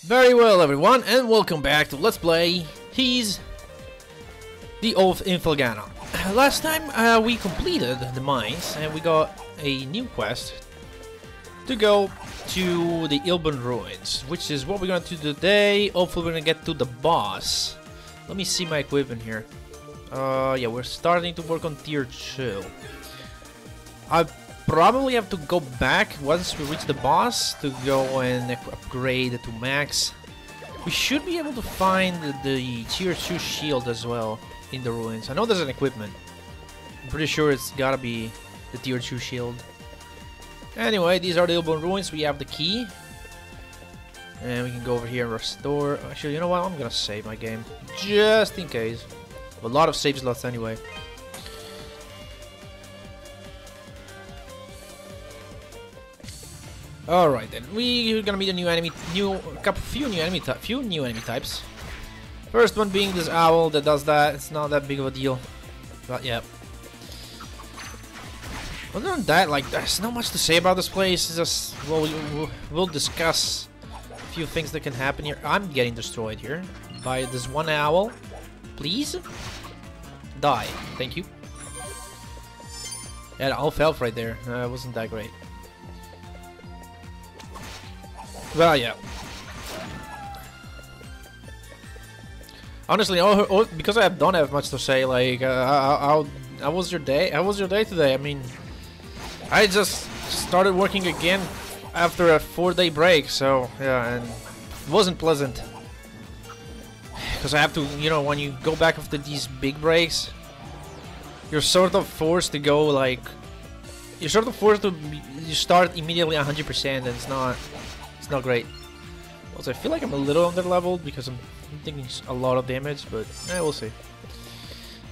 Very well, everyone, and welcome back to Let's Play He's the Oath in Felghana. Last time we completed the mines and we got a new quest to go to the Illburn ruins, which is what we're going to do today. Hopefully we're going to get to the boss. Let me see my equipment here. Yeah, we're starting to work on tier 2. I probably have to go back once we reach the boss to go and upgrade to max. We should be able to find the tier 2 shield as well in the ruins. I know there's an equipment. I'm pretty sure it's gotta be the tier 2 shield. Anyway, these are the Illburn ruins. We have the key. And we can go over here and restore. Actually, you know what? I'm gonna save my game. Just in case. A lot of save slots anyway. Alright then, we're gonna meet a new enemy, few new enemy types. First one being this owl that does that. It's not that big of a deal, but yeah. Other than that, like, there's not much to say about this place. It's just, well, we'll discuss a few things that can happen here. I'm getting destroyed here by this one owl. Please die. Thank you. Yeah, the owl fell right there. It wasn't that great. Well, yeah. Honestly, because I don't have much to say, like, how was your day? How was your day today? I mean, I just started working again after a 4-day break, so, yeah, and it wasn't pleasant. Because I have to, you know, when you go back after these big breaks, you're sort of forced to go, like, you're sort of forced to, you start immediately 100%, and it's not great. Also, I feel like I'm a little under-leveled because I'm taking a lot of damage, but we'll see.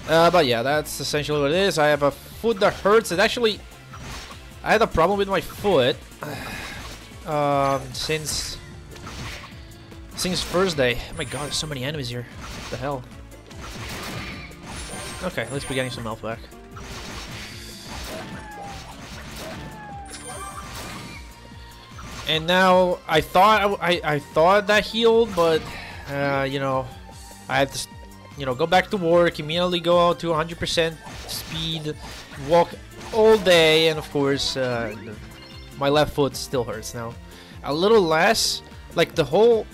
But yeah, that's essentially what it is. I have a foot that hurts. It actually, I had a problem with my foot since first day. Oh my god, there's so many enemies here. What the hell? Okay, at least we're getting some health back. And now I thought I thought that healed, but you know, I had to, you know, go back to work, immediately go out to 100% speed, walk all day, and of course my left foot still hurts now. A little less, like the whole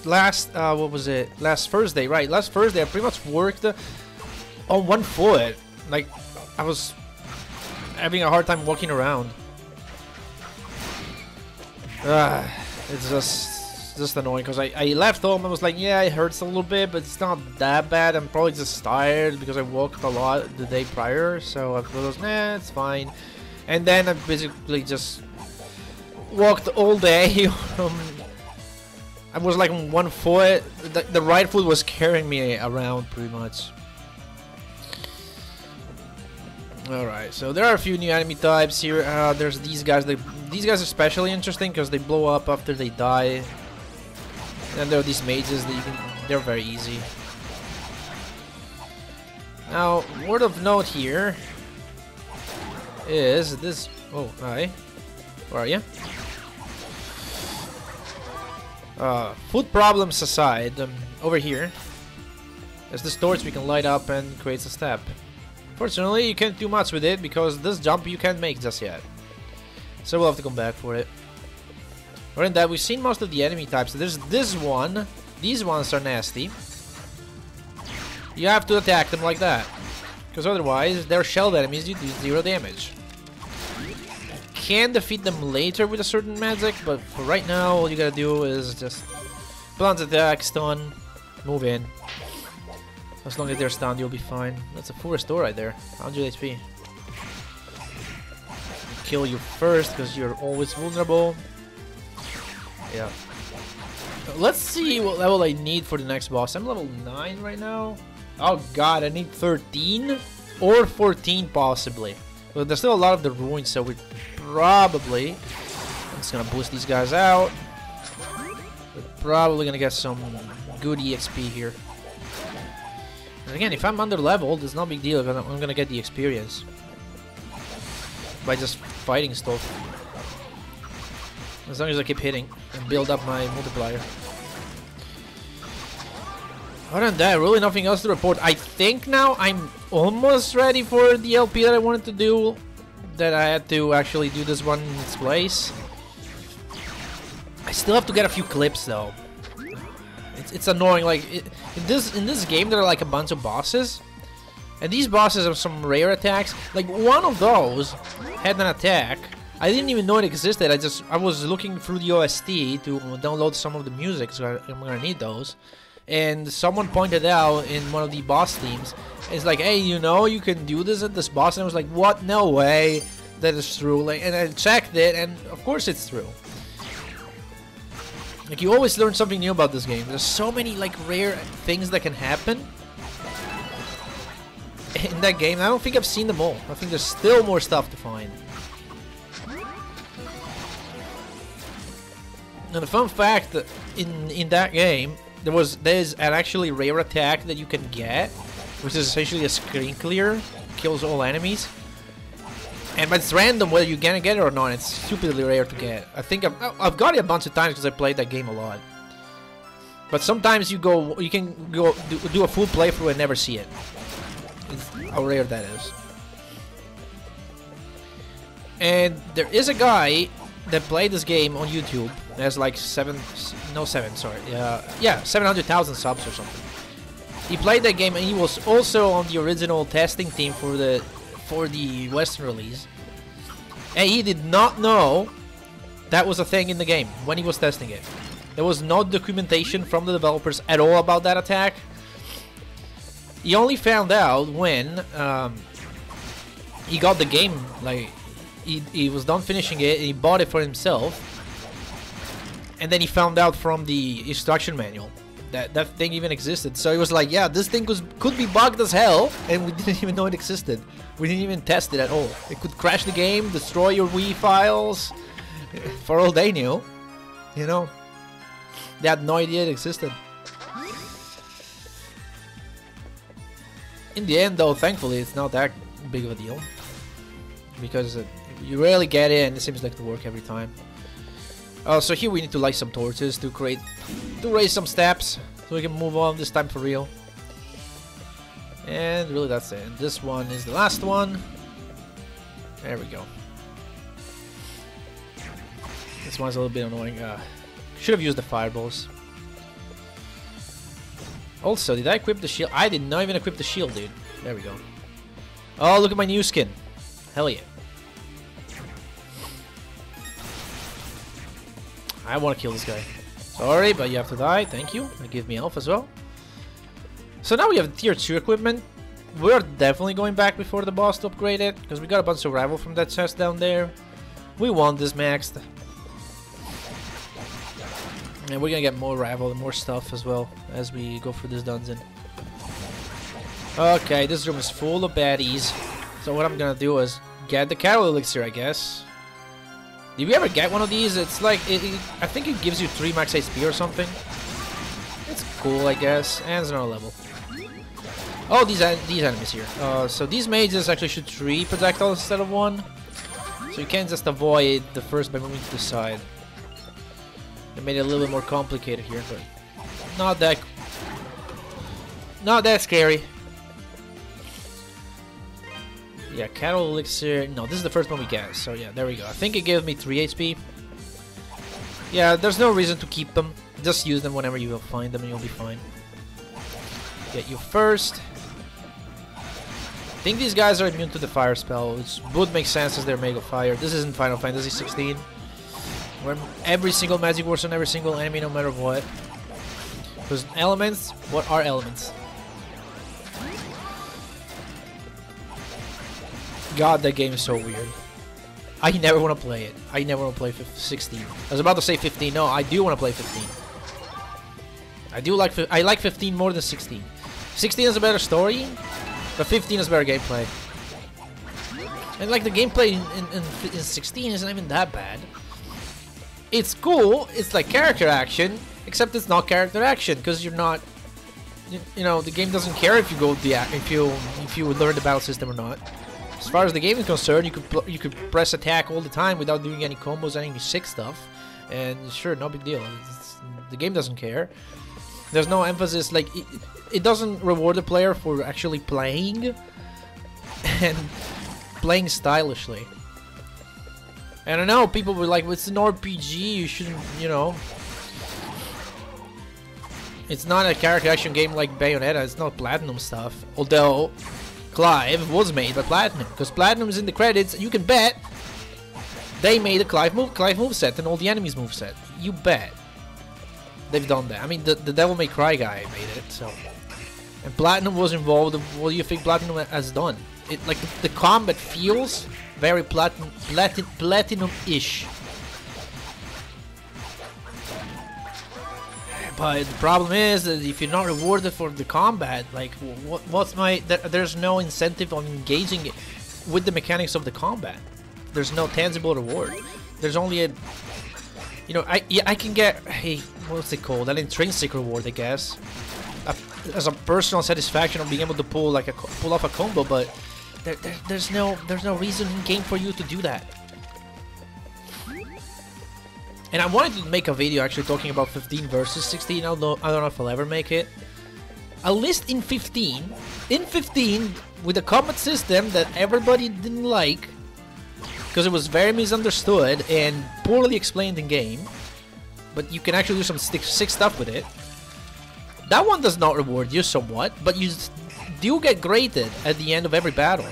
last what was it? Last Thursday, right? Last Thursday I pretty much worked on one foot. Like I was having a hard time walking around. It's just annoying because I left home and was like, yeah, it hurts a little bit, but it's not that bad. I'm probably just tired because I walked a lot the day prior, so I was, nah, it's fine. And then I basically just walked all day. I was like on one foot. The right foot was carrying me around pretty much. Alright, so there are a few new enemy types here. There's these guys. These guys are especially interesting because they blow up after they die. And there are these mages that they're very easy. Now, word of note here is this. Oh, hi. Where are you? Food problems aside, over here, there's this torch we can light up and creates a step. Fortunately, you can't do much with it because this jump you can't make just yet. So we'll have to come back for it. Other than that, we've seen most of the enemy types. There's this one. These ones are nasty. You have to attack them like that. Because otherwise, they're shelled enemies, you do 0 damage. You can defeat them later with a certain magic, but for right now, all you gotta do is just blunt attack, stun, move in. As long as they're stunned, you'll be fine. That's a full restore right there. 100 HP. Kill you first because you're always vulnerable. Yeah. Let's see what level I need for the next boss. I'm level 9 right now. Oh god, I need 13 or 14 possibly. But there's still a lot of the ruins, so we probably, I'm just gonna boost these guys out. We're probably gonna get some good EXP here. And again, if I'm under leveled, it's no big deal. I'm gonna get the experience by just fighting stuff. As long as I keep hitting and build up my multiplier. Other than that, really nothing else to report. I think now I'm almost ready for the LP that I wanted to do. That I had to actually do this one in its place. I still have to get a few clips though. It's annoying. Like in this game, there are like a bunch of bosses, and these bosses have some rare attacks. Like one of those had an attack. I didn't even know it existed. I was looking through the OST to download some of the music, so I'm gonna need those. And someone pointed out in one of the boss themes, it's like, hey, you know, you can do this at this boss, and I was like, what? No way, that is true. Like, and I checked it, and of course it's true. Like, you always learn something new about this game. There's so many like rare things that can happen in that game. I don't think I've seen them all. I think there's still more stuff to find. And a fun fact, in that game, there's an actually rare attack that you can get, which is essentially a screen clear, kills all enemies. But it's random whether you're gonna get it or not. It's stupidly rare to get. I think I've got it a bunch of times because I played that game a lot. But sometimes you can go do a full playthrough and never see it. It's how rare that is. And there is a guy that played this game on YouTube. There's like 700,000 subs or something. He played that game and he was also on the original testing team for the Western release. And he did not know that was a thing in the game when he was testing it. There was no documentation from the developers at all about that attack. He only found out when he got the game, like he was done finishing it and he bought it for himself. And then he found out from the instruction manual that that thing even existed. So he was like, yeah, this thing could be bugged as hell, and we didn't even know it existed. We didn't even test it at all. It could crash the game, destroy your Wii files, for all they knew. You know, they had no idea it existed. In the end, though, thankfully, it's not that big of a deal, because you rarely get it, and it seems like to work every time. So here we need to light some torches to raise some steps so we can move on this time for real. And really that's it. And this one is the last one. There we go. This one's a little bit annoying. Should have used the fireballs. Also, did I equip the shield? I did not even equip the shield, dude. There we go. Oh, look at my new skin. Hell yeah. I want to kill this guy. Sorry, but you have to die. Thank you. And give me health as well. So now we have tier 2 equipment. We're definitely going back before the boss to upgrade it, because we got a bunch of gravel from that chest down there. We want this maxed. And we're gonna get more gravel and more stuff as well as we go through this dungeon. Okay, this room is full of baddies. So what I'm gonna do is get the cattle elixir, I guess. Did we ever get one of these? It's like, I think it gives you 3 max HP or something. It's cool, I guess. And it's another level. Oh, these enemies here. So these mages actually shoot 3 projectiles instead of 1. So you can't just avoid the first by moving to the side. They made it a little bit more complicated here, but not that scary. Yeah, cattle elixir. No, this is the first one we get. So yeah, there we go. I think it gave me 3 HP. Yeah, there's no reason to keep them. Just use them whenever you will find them and you'll be fine. Get you first. I think these guys are immune to the fire spell, which would make sense as they're made of fire. This isn't Final Fantasy 16, where every single magic works on every single enemy no matter what. Because elements, what are elements? God, that game is so weird. I never want to play it. I never want to play 16. I was about to say 15. No, I do want to play 15. I like 15 more than 16. 16 is a better story, but 15 is better gameplay. And like the gameplay in 16 isn't even that bad. It's cool. It's like character action, except it's not character action because you're not. You know, the game doesn't care if you go if you learn the battle system or not. As far as the game is concerned, you could press attack all the time without doing any combos, any sick stuff, and sure, no big deal. The game doesn't care. There's no emphasis, like, it doesn't reward the player for actually playing and playing stylishly. And I know people were like, well, it's an RPG, you shouldn't, you know. It's not a character action game like Bayonetta, it's not Platinum stuff. Although, Clive was made by Platinum, because Platinum is in the credits, you can bet they made a Clive moveset and all the enemies moveset. You bet. They've done that. I mean, the Devil May Cry guy made it, so. And Platinum was involved. What do you think Platinum has done? It like the combat feels very platinum-ish. But the problem is that if you're not rewarded for the combat, like, what's my? There's no incentive on engaging it with the mechanics of the combat. There's no tangible reward. There's only a, you know, I can get a, what's it called? An intrinsic reward, I guess, as a personal satisfaction of being able to pull like pull off a combo. But there's no reason in game for you to do that. And I wanted to make a video actually talking about 15 versus 16. I don't know if I'll ever make it. At least in 15, with a combat system that everybody didn't like, because it was very misunderstood and poorly explained in game, but you can actually do some sick stuff with it. That one does not reward you somewhat, but you do get graded at the end of every battle.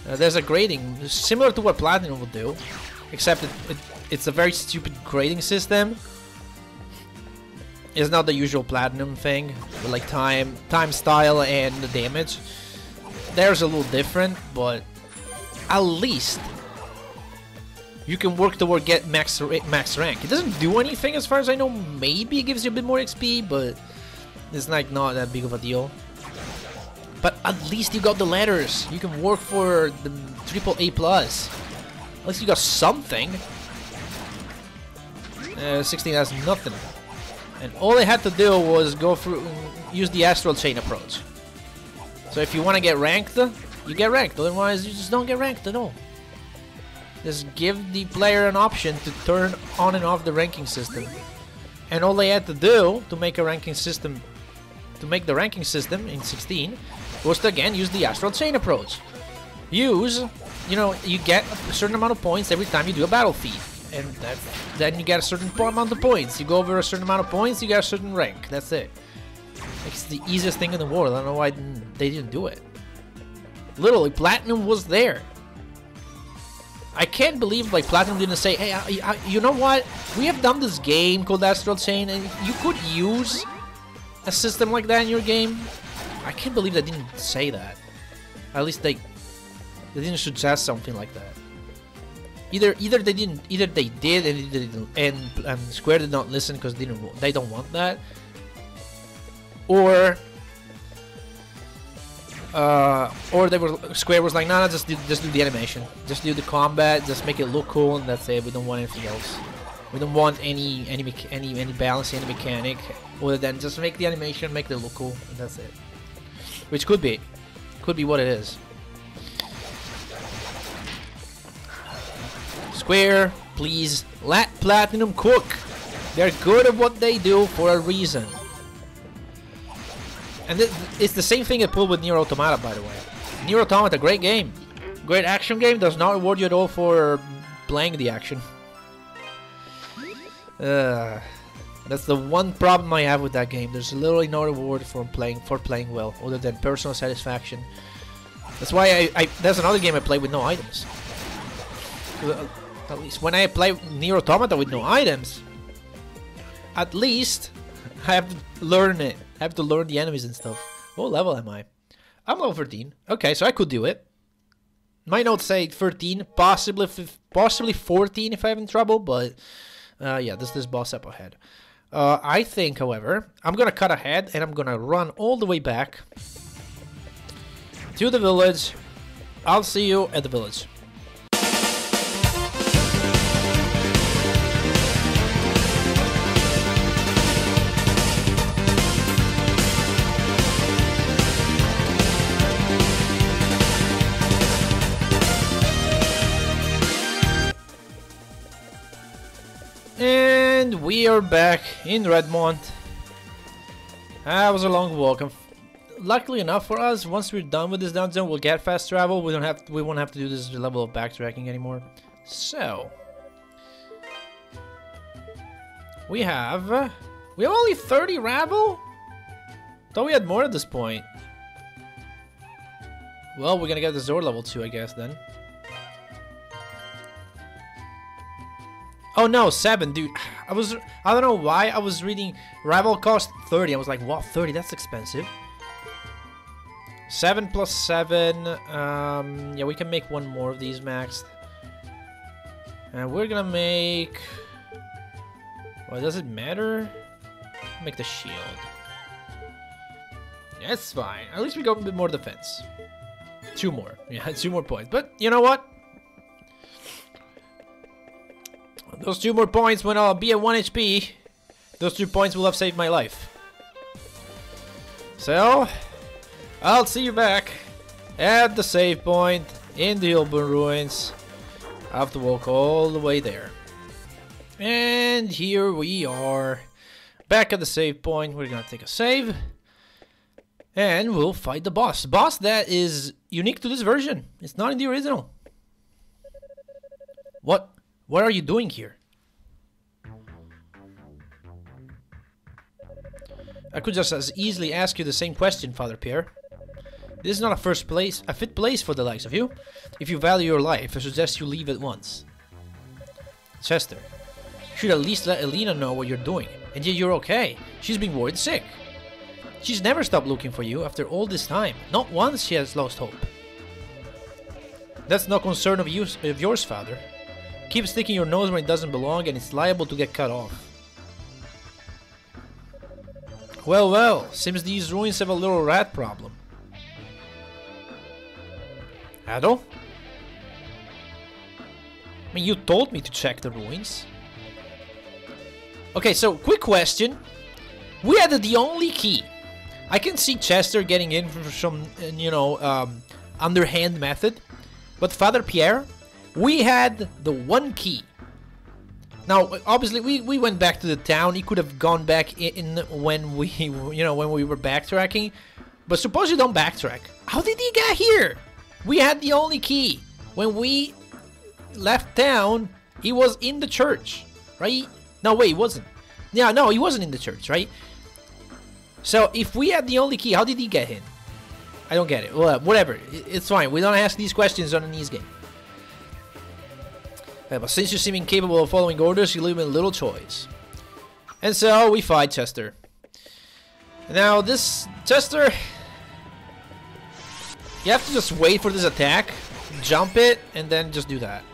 There's a grading similar to what Platinum would do, except it's a very stupid grading system. It's not the usual Platinum thing, with like time, style, and the damage. There's a little different, but at least you can work toward get max rank. It doesn't do anything as far as I know. Maybe it gives you a bit more XP, but it's like not that big of a deal. But at least you got the letters. You can work for the AAA+. At least you got something. 16 has nothing. And all they had to do was go through, use the astral chain approach. So if you want to get ranked, you get ranked. Otherwise, you just don't get ranked at all. Just give the player an option to turn on and off the ranking system. And all they had to do to make a ranking system, to make the ranking system in 16, was to again use the astral chain approach. Use, you know, you get a certain amount of points every time you do a battle feat. And then you get a certain amount of points. You go over a certain amount of points, you get a certain rank. That's it. It's the easiest thing in the world. I don't know why they didn't do it. Literally, Platinum was there. I can't believe like Platinum didn't say, hey, you know what? We have done this game called Astral Chain, and you could use a system like that in your game. I can't believe they didn't say that. At least they didn't suggest something like that. Either they didn't, either they did and Square did not listen because they don't want that, or Square was like, nah, just do the animation, just do the combat, just make it look cool, and that's it. We don't want anything else. We don't want any balance, any mechanic, other than just make the animation, make it look cool, and that's it. Which could be what it is. Square, please let Platinum cook. They're good at what they do for a reason. And it's the same thing I pulled with Nier Automata, by the way. Nier Automata, great game. Great action game, does not reward you at all for playing the action. That's the one problem I have with that game. There's literally no reward for playing well, other than personal satisfaction. That's why there's another game I play with no items. At least when I play Nier Automata with no items, at least I have to learn it. I have to learn the enemies and stuff. What level am I? I'm level 13. Okay, so I could do it. My notes say 13, possibly 14 if I'm in trouble, but yeah, this boss up ahead. I think, however, I'm gonna cut ahead and I'm gonna run all the way back to the village. I'll see you at the village. And we are back in Redmont. That was a long walk. Luckily enough for us, once we're done with this dungeon, we'll get fast travel. We won't have to do this level of backtracking anymore. So we have only 30 rabble? Thought we had more at this point. Well, we're gonna get the Zord level 2, I guess, then. Oh no, 7, dude. I don't know why I was reading rabble cost 30. I was like, what, 30? That's expensive. 7 plus 7. Yeah, we can make one more of these maxed. And we're gonna make... Well, does it matter? Make the shield. Yeah, it's fine. At least we got a bit more defense. 2 more. Yeah, 2 more points. But you know what? Those 2 more points when I'll be at 1 HP, those 2 points will have saved my life. So, I'll see you back at the save point in the Illburn ruins. I have to walk all the way there. And here we are, back at the save point. We're gonna take a save. And we'll fight the boss. Boss that is unique to this version. It's not in the original. What are you doing here? I could just as easily ask you the same question, Father Pierre. This is not a fit place for the likes of you. If you value your life, I suggest you leave at once. Chester, you should at least let Elena know what you're doing. And yet you're okay. She's been worried sick. She's never stopped looking for you after all this time. Not once she has lost hope. That's no concern of yours, Father. Keep sticking your nose where it doesn't belong and it's liable to get cut off. Well, well, seems these ruins have a little rat problem. Adol? I mean, you told me to check the ruins. Okay, so, quick question. We had the only key. I can see Chester getting in for some, you know, underhand method. But Father Pierre, we had the one key. Now, obviously, we went back to the town. He could have gone back in when we, you know, when we were backtracking. But suppose you don't backtrack. How did he get here? We had the only key. When we left town, he was in the church, right? No, wait, he wasn't. Yeah, no, he wasn't in the church, right? So, if we had the only key, how did he get in? I don't get it. Well, whatever. It's fine. We don't ask these questions on an ease game. But since you seem incapable of following orders, you leave him little choice. And so, we fight Chester. Now, this Chester... You have to just wait for this attack, jump it, and then just do that.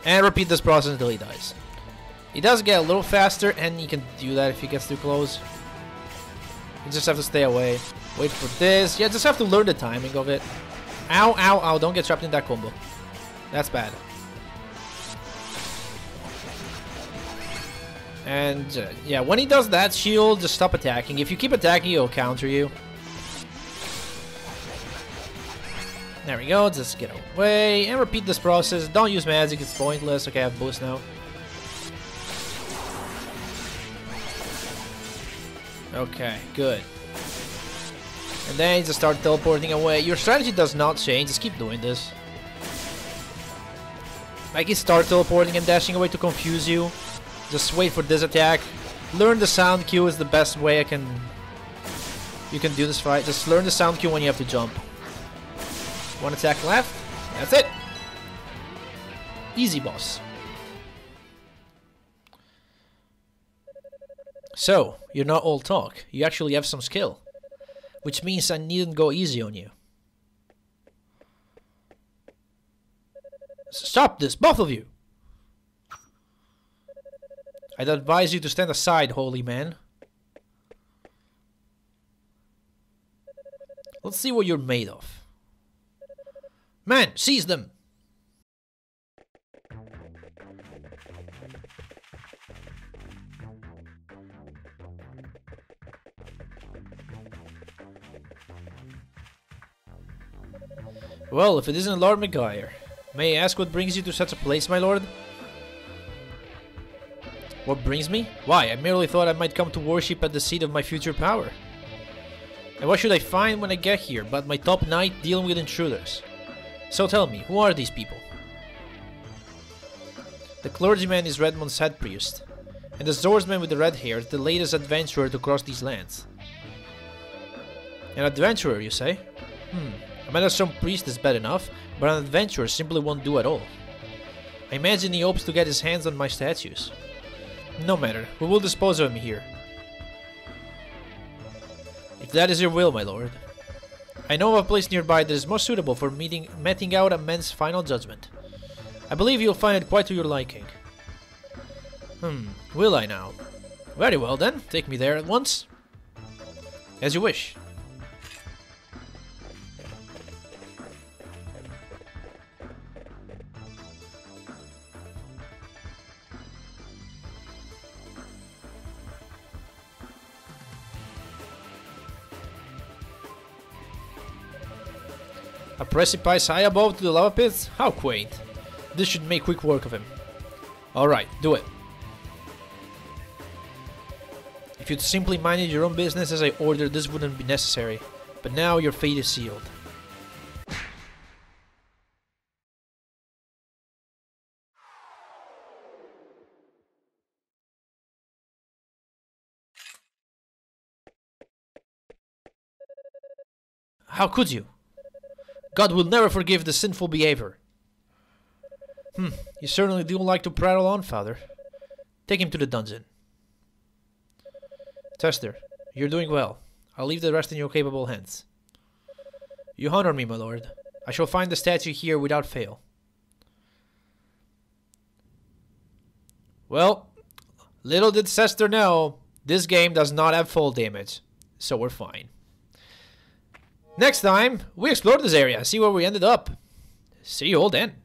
And repeat this process until he dies. He does get a little faster, and he can do that if he gets too close. You just have to stay away. Wait for this. Yeah, just have to learn the timing of it. Ow, ow, ow. Don't get trapped in that combo. That's bad. And, yeah, when he does that shield, just stop attacking. If you keep attacking, he'll counter you. There we go. Just get away. And repeat this process. Don't use magic. It's pointless. Okay, I have boost now. Okay, good. And then you just start teleporting away. Your strategy does not change. Just keep doing this. Like you start teleporting and dashing away to confuse you. Just wait for this attack. Learn the sound cue is the best way you can do this fight. Just learn the sound cue when you have to jump. One attack left. That's it. Easy boss. So, you're not all talk. You actually have some skill. Which means I needn't go easy on you. Stop this, both of you! I'd advise you to stand aside, holy man. Let's see what you're made of. Man, seize them! Well, if it isn't Lord Maguire, may I ask what brings you to such a place, my lord? What brings me? Why, I merely thought I might come to worship at the seat of my future power. And what should I find when I get here but my top knight dealing with intruders? So tell me, who are these people? The clergyman is Redmond's head priest, and the swordsman with the red hair is the latest adventurer to cross these lands. An adventurer, you say? A meddlesome priest is bad enough, but an adventurer simply won't do at all. I imagine he hopes to get his hands on my statues. No matter, we will dispose of him here. If that is your will, my lord. I know of a place nearby that is more suitable for meting out a man's final judgment. I believe you'll find it quite to your liking. Will I now? Very well then, take me there at once. As you wish. A precipice high above to the lava pits? How quaint. This should make quick work of him. Alright, do it. If you'd simply minded your own business as I ordered, this wouldn't be necessary. But now your fate is sealed. How could you? God will never forgive the sinful behavior. You certainly do like to prattle on, Father. Take him to the dungeon. Tester, you're doing well. I'll leave the rest in your capable hands. You honor me, my lord. I shall find the statue here without fail. Well, little did Cester know, this game does not have fall damage, so we're fine. Next time, we explore this area, see where we ended up. See you all then.